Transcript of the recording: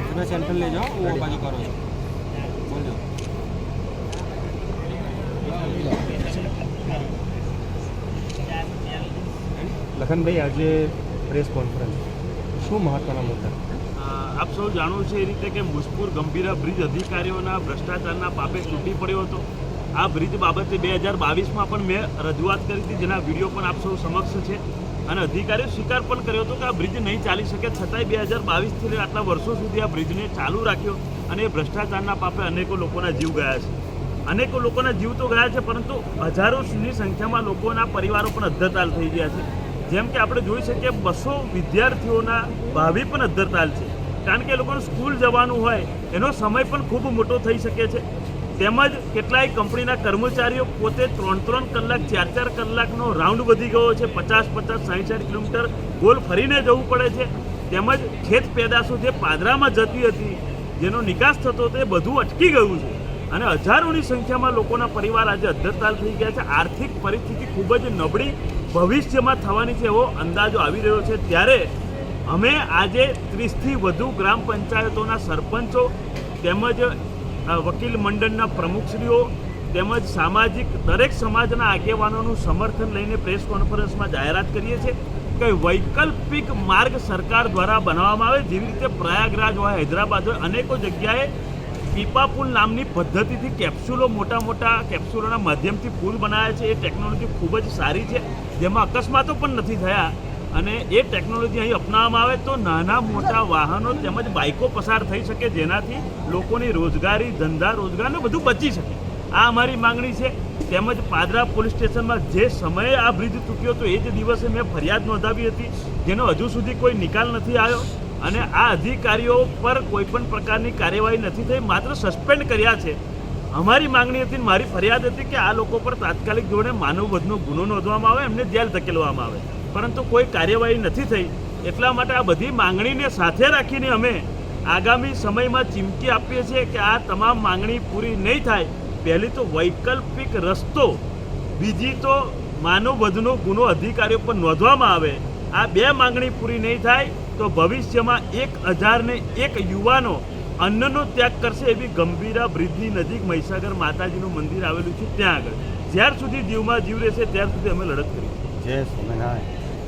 તમે સેન્ટર ले जाओ वो बाजू करो बोलो લખનભાઈ આજે પ્રેસ કોન્ફરન્સ શું મહત્વના મુદ્દા આપ સૌ જાણો છો એ રીતે કે મુજપુર ગંભીરા બ્રિજ અધિકારીઓના ભ્રષ્ટાચારના પાપે તૂટી પડ્યો હતો. આ બ્રિજ બાબતે 2022માં પણ મેં રજૂઆત કરી હતી, જેના વિડીયો પણ આપ સૌ સમક્ષ છે. અને અધિકારીઓ સ્વીકાર પણ કર્યો હતો કે આ બ્રિજ નહીં ચાલી શકે, છતાંય 2022થી લઈને આટલા વર્ષો સુધી આ બ્રિજને ચાલુ રાખ્યો અને એ ભ્રષ્ટાચારના પાપે અનેકો લોકોના જીવ ગયા છે. અનેકો લોકોના જીવ તો ગયા છે, પરંતુ હજારોની સંખ્યામાં લોકોના પરિવારો પણ અદ્ધરતાલ થઈ ગયા છે. જેમ કે આપણે જોઈ શકીએ 200 વિદ્યાર્થીઓના ભાવિ પણ અદ્ધરતાલ છે, કારણ કે એ લોકોને સ્કૂલ જવાનું હોય એનો સમય પણ ખૂબ મોટો થઈ શકે છે. તેમજ કેટલાય કંપનીના કર્મચારીઓ પોતે 3-3 કલાક 4-4 કલાકનો રાઉન્ડ વધી ગયો છે, 50-50 60-60 કિલોમીટર ગોલ ફરીને જવું પડે છે. તેમજ ખેત પેદાશો જે પાદરામાં જતી હતી, જેનો નિકાસ થતો હતો, એ બધું અટકી ગયું છે અને હજારોની સંખ્યામાં લોકોના પરિવાર આજે અદ્ધરતાલ થઈ ગયા છે. આર્થિક પરિસ્થિતિ ખૂબ જ નબળી ભવિષ્યમાં થવાની છે એવો અંદાજો આવી રહ્યો છે. ત્યારે અમે આજે 30થી વધુ ગ્રામ પંચાયતોના સરપંચો તેમજ વકીલ મંડળના પ્રમુખશ્રીઓ તેમજ સામાજિક દરેક સમાજના આગેવાનોનું સમર્થન લઈને પ્રેસ કોન્ફરન્સમાં જાહેરાત કરીએ છીએ કે વૈકલ્પિક માર્ગ સરકાર દ્વારા બનાવવામાં આવે. જેવી રીતે પ્રયાગરાજ હોય, હૈદરાબાદ હોય, અનેકો જગ્યાએ પીપા પુલ નામની પદ્ધતિથી કેપ્સ્યુલો, મોટા મોટા કેપ્સ્યુલોના માધ્યમથી પુલ બનાવ્યા છે. એ ટેકનોલોજી ખૂબ જ સારી છે, જેમાં અકસ્માતો પણ નથી થયા. અને એ ટેકનોલોજી અહીં અપનાવવામાં આવે તો નાના મોટા વાહનો તેમજ બાઇકો પસાર થઈ શકે, જેનાથી લોકોની રોજગારી, ધંધા રોજગારને બધું બચી શકે. આ અમારી માંગણી છે. તેમજ પાદરા પોલીસ સ્ટેશનમાં જે સમયે આ બ્રિજ તૂટ્યો હતો એ જ દિવસે મેં ફરિયાદ નોંધાવી હતી, જેનો હજુ સુધી કોઈ નિકાલ નથી આવ્યો. અને આ અધિકારીઓ પર કોઈ પણ પ્રકારની કાર્યવાહી નથી થઈ, માત્ર સસ્પેન્ડ કર્યા છે. અમારી માંગણી હતી, મારી ફરિયાદ હતી કે આ લોકો પર તાત્કાલિક ધોરણે માનવવધનો ગુનો નોંધવામાં આવે, એમને જેલ ધકેલવામાં આવે, પરંતુ કોઈ કાર્યવાહી નથી થઈ. એટલા માટે આ બધી માંગણીને સાથે રાખીને અમે આગામી સમયમાં ચીમકી આપીએ છીએ કે આ તમામ માંગણી પૂરી નહીં થાય, પહેલી તો વૈકલ્પિક રસ્તો, બીજી તો માનવવધનો ગુનો અધિકારીઓ પર નોંધવામાં આવે. આ બે માંગણી પૂરી નહીં થાય તો ભવિષ્યમાં 1001 યુવાનો અન્નનો ત્યાગ કરશે. એવી ગંભીરા બ્રિજની નજીક મહીસાગર માતાજીનું મંદિર આવેલું છે, ત્યાં આગળ જ્યાર સુધી જીવમાં જીવ રહેશે ત્યાર સુધી અમે લડત કરીશું. જય સ્વામિનારાયણ.